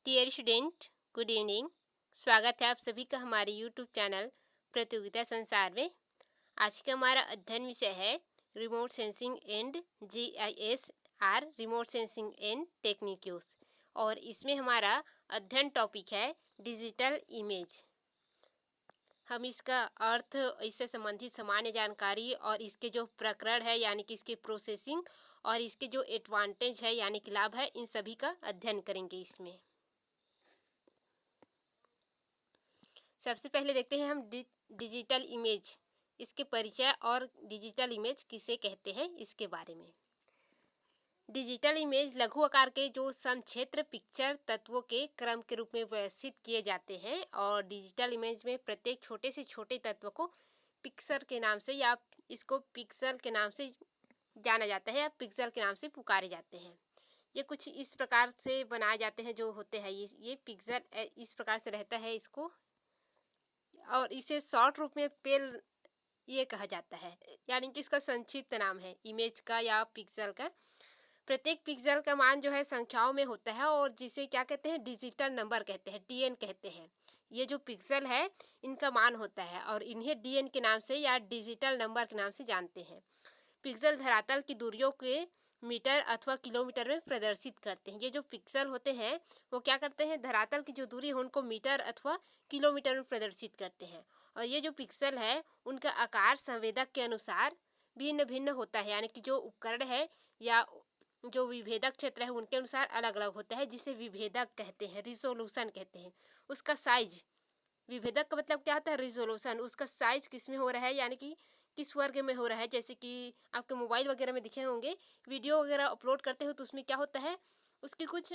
Dear student, good evening. स्वागत है आप सभी का हमारे यूट्यूब चैनल प्रतियोगिता संसार में। आज का हमारा अध्ययन विषय है remote sensing and GIS remote sensing and techniques. और इसमें हमारा अध्ययन टॉपिक है डिजिटल इमेज। हम इसका अर्थ, इससे संबंधित सामान्य जानकारी और इसके जो प्रकरण है यानी कि इसके प्रोसेसिंग और इसके जो एडवांटेज है यानी कि लाभ है, इन सभी का अध्ययन करेंगे इसमें। सबसे पहले देखते हैं हम डिजिटल इमेज, इसके परिचय और डिजिटल इमेज किसे कहते हैं इसके बारे में। डिजिटल इमेज लघु आकार के जो समक्षेत्र पिक्चर तत्वों के क्रम के रूप में व्यवस्थित किए जाते हैं और डिजिटल इमेज में प्रत्येक छोटे से छोटे तत्व को पिक्सल के नाम से या इसको पिक्सल के नाम से जाना जाता है या पिक्सल के नाम से पुकारे जाते हैं। ये कुछ इस प्रकार से बनाए जाते हैं जो होते हैं ये पिक्सल इस प्रकार से रहता है इसको, और इसे शॉर्ट रूप में पेल ये कहा जाता है, यानी कि इसका संक्षिप्त नाम है इमेज का या पिक्सल का। प्रत्येक पिक्सल का मान जो है संख्याओं में होता है और जिसे क्या कहते हैं, डिजिटल नंबर कहते हैं, DN कहते हैं। ये जो पिक्सल है इनका मान होता है और इन्हें DN के नाम से या डिजिटल नंबर के नाम से जानते हैं। पिक्सल धरातल की दूरियों के मीटर अथवा किलोमीटर में प्रदर्शित करते हैं। ये जो पिक्सल होते हैं वो क्या करते हैं, धरातल की जो दूरी है उनको मीटर अथवा किलोमीटर में प्रदर्शित करते हैं। और ये जो पिक्सल है उनका आकार संवेदक के अनुसार भिन्न भिन्न होता है, यानी कि जो उपकरण है या जो विभेदक क्षेत्र है उनके अनुसार अलग अलग होता है, जिसे विभेदक कहते हैं, रिजोल्यूशन कहते हैं। उसका साइज, विभेदक का मतलब क्या होता है, रिजोल्यूशन। उसका साइज किस में हो रहा है, यानी कि किस वर्ग में हो रहा है। जैसे कि आपके मोबाइल वगैरह में दिखे होंगे, वीडियो वगैरह अपलोड करते हो तो उसमें क्या होता है, उसकी कुछ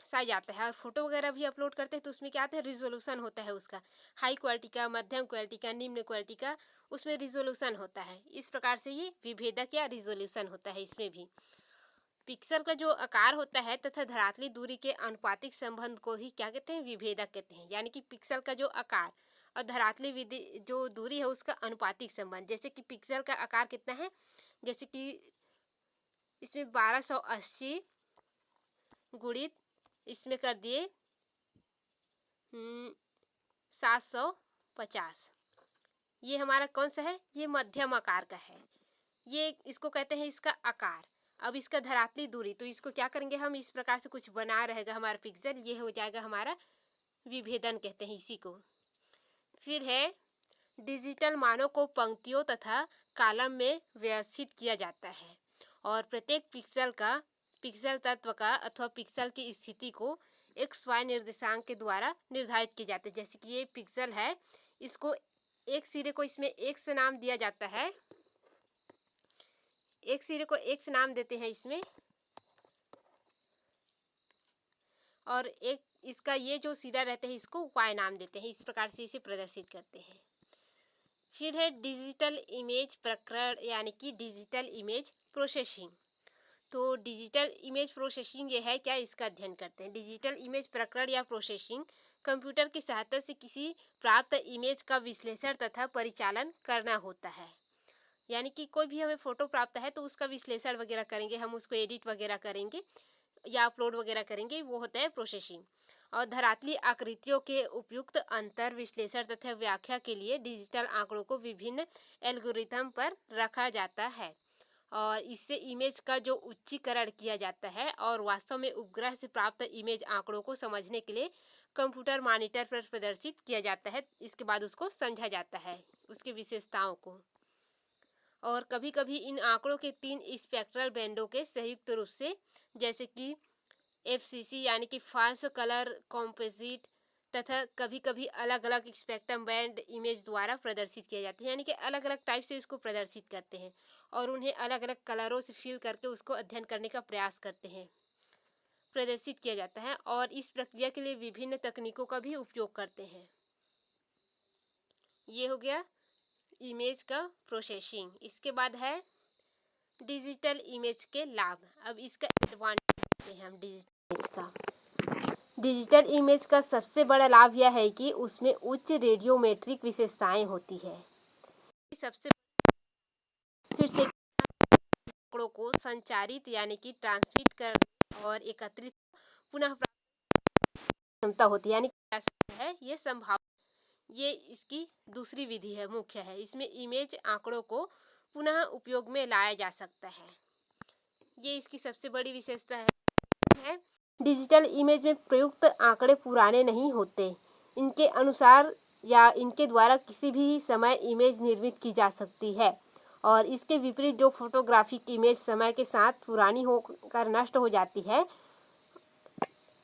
साइज आता है। और फोटो वगैरह भी अपलोड करते हैं तो उसमें क्या आता है, रिजोल्यूशन होता है उसका, हाई क्वालिटी का, मध्यम क्वालिटी का, निम्न क्वालिटी का, उसमें रिजोल्यूशन होता है। इस प्रकार से ये विभेदक या रिजोल्यूशन होता है। इसमें भी पिक्सल का जो आकार होता है तथा धरातली दूरी के अनुपातिक संबंध को ही क्या कहते हैं, विभेदक कहते हैं। यानी कि पिक्सल का जो आकार और धरातली विधि जो दूरी है उसका अनुपातिक संबंध। जैसे कि पिक्सल का आकार कितना है, जैसे कि इसमें 1280 गुणित इसमें कर दिए 750, ये हमारा कौन सा है, ये मध्यम आकार का है। ये इसको कहते हैं इसका आकार। अब इसका धरातली दूरी, तो इसको क्या करेंगे हम, इस प्रकार से कुछ बना रहेगा हमारा पिक्सल, ये हो जाएगा हमारा विभेदन कहते हैं इसी को। फिर है डिजिटल मानों को पंक्तियों तथा कॉलम में व्यवस्थित किया जाता है और प्रत्येक पिक्सल तत्व का अथवा पिक्सल की स्थिति को XY निर्देशांक के द्वारा निर्धारित किए जाते हैं। जैसे कि ये पिक्सल है, इसको एक सिरे को इसमें X नाम दिया जाता है, एक सिरे को X नाम देते हैं इसमें, और एक इसका ये जो सिरा रहता है इसको Y नाम देते हैं। इस प्रकार से इसे प्रदर्शित करते हैं। फिर है डिजिटल इमेज प्रकरण, यानी कि डिजिटल इमेज प्रोसेसिंग। तो डिजिटल इमेज प्रोसेसिंग ये है क्या, इसका अध्ययन करते हैं। डिजिटल इमेज प्रकरण या प्रोसेसिंग कंप्यूटर की सहायता से किसी प्राप्त इमेज का विश्लेषण तथा परिचालन करना होता है। यानी कि कोई भी हमें फोटो प्राप्त है तो उसका विश्लेषण वगैरह करेंगे, हम उसको एडिट वगैरह करेंगे या अपलोड वगैरह करेंगे, वो होता है प्रोसेसिंग। और धरातली आकृतियों के उपयुक्त अंतर विश्लेषण तथा व्याख्या के लिए डिजिटल आंकड़ों को विभिन्न एल्गोरिथम पर रखा जाता है और इससे इमेज का जो उच्चीकरण किया जाता है और वास्तव में उपग्रह से प्राप्त इमेज आंकड़ों को समझने के लिए कंप्यूटर मॉनिटर पर प्रदर्शित किया जाता है। इसके बाद उसको समझा जाता है, उसकी विशेषताओं को। और कभी कभी इन आंकड़ों के 3 स्पेक्ट्रल बैंडों के संयुक्त रूप से, जैसे कि FCC यानी कि फास्ट कलर कॉम्पोजिट, तथा कभी कभी अलग अलग स्पेक्ट्रम बैंड इमेज द्वारा प्रदर्शित किए जाते हैं। यानी कि अलग अलग टाइप से इसको प्रदर्शित करते हैं और उन्हें अलग अलग कलरों से फिल करके उसको अध्ययन करने का प्रयास करते हैं, प्रदर्शित किया जाता है। और इस प्रक्रिया के लिए विभिन्न तकनीकों का भी उपयोग करते हैं। ये हो गया इमेज का प्रोसेसिंग। इसके बाद है डिजिटल इमेज के लाभ। अब इसका एडवांटेज देखते हैं हम। डिजिटल इमेज का सबसे बड़ा लाभ यह है कि उसमें उच्च रेडियोमेट्रिक विशेषताएं होती है। सबसे फिर से आंकड़ों को संचारित यानी कि ट्रांसमिट कर और एकत्रित पुनः क्षमता होती है, यानी है ये संभाव, ये इसकी दूसरी विधि है, मुख्य है। इसमें इमेज आंकड़ों को पुनः उपयोग में लाया जा सकता है, ये इसकी सबसे बड़ी विशेषता है। डिजिटल इमेज में प्रयुक्त आंकड़े पुराने नहीं होते, इनके अनुसार या इनके द्वारा किसी भी समय इमेज निर्मित की जा सकती है, और इसके विपरीत जो फोटोग्राफिक इमेज समय के साथ पुरानी होकर नष्ट हो जाती है,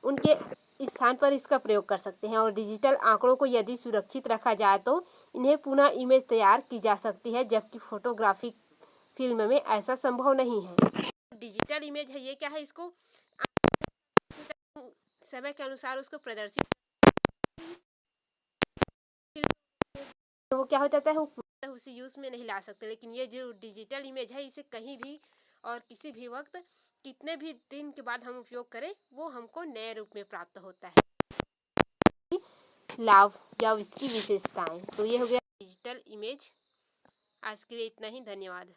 उनके स्थान पर इसका प्रयोग कर सकते हैं। और डिजिटल आंकड़ों को यदि सुरक्षित रखा जाए तो इन्हें पुनः इमेज तैयार की जा सकती है, जबकि फोटोग्राफिक फिल्म में ऐसा संभव नहीं है। डिजिटल इमेज है ये क्या है, इसको समय के अनुसार उसको प्रदर्शित, तो वो क्या हो जाता है, वो उसे यूज में नहीं ला सकते। लेकिन ये जो डिजिटल इमेज है, इसे कहीं भी और किसी भी वक्त कितने भी दिन के बाद हम उपयोग करें, वो हमको नए रूप में प्राप्त होता है। लाभ या इसकी विशेषताएं, तो ये हो गया डिजिटल इमेज। आज के लिए इतना ही, धन्यवाद।